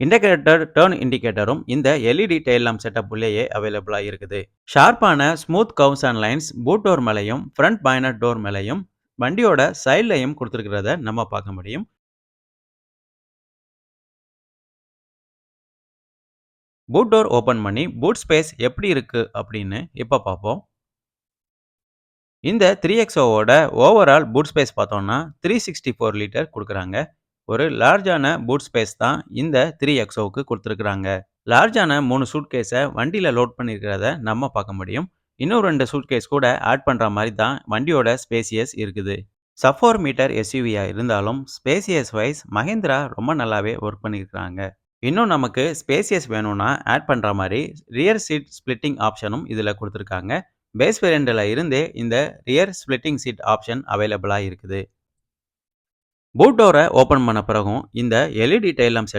Indicator, turn இண்டிகேட்டரும் இந்த LED tail lamp setup உள்ளேயே அவைலபிளா இருக்குது. ஷார்ப்பான smooth curves and lines boot door மேலயும், ஃப்ரண்ட் பானட் டோர் மேலயும், வண்டியோட சைட்லயும் குடுத்திருக்கிறத நம்ம பார்க்க முடியும். பூட் டோர் ஓப்பன் பண்ணி பூட் ஸ்பேஸ் எப்படி இருக்கு அப்படின்னு இப்ப பார்ப்போம். இந்த 3XOவோட ஓவரால் பூட் ஸ்பேஸ் பார்த்தோம்னா 364 லிட்டர் குடுக்குறாங்க. ஒரு லார்ஜான பூட் ஸ்பேஸ் தான் இந்த 3XOவுக்கு குடுத்திருக்காங்க. லார்ஜான 3 சூட்கேஸ வண்டியில லோட் பண்ணியிருக்கிறத நம்ம பார்க்க முடியும். இன்னும் 2 சூட்கேஸ் கூட ஆட் பண்ற மாரி தான் வண்டியோட ஸ்பேசியஸ் இருக்குது. சப் 4 மீட்டர் எஸ்யூவியா இருந்தாலும் ஸ்பேசியஸ் வைஸ் மஹிந்திரா ரொம்ப நல்லாவே ஒர்க் பண்ணியிருக்காங்க. இன்னும் நமக்கு ஸ்பேசியஸ் வேணும்னா ஆட் பண்ற மாரி ரியர் சீட் ஸ்ப்ளிட்டிங் ஆப்ஷனும் இதுல குடுத்திருக்காங்க. பேஸ் வேரியண்ட்ல இருந்தே இந்த ரியர் ஸ்ப்ளிட்டிங் சீட் ஆப்ஷன் அவைலபிளா இருக்குது. பூட் டோரை ஓப்பன் பண்ண பிறகும் இந்த எல்இடி டெயில் லாம்ப் செட்டப்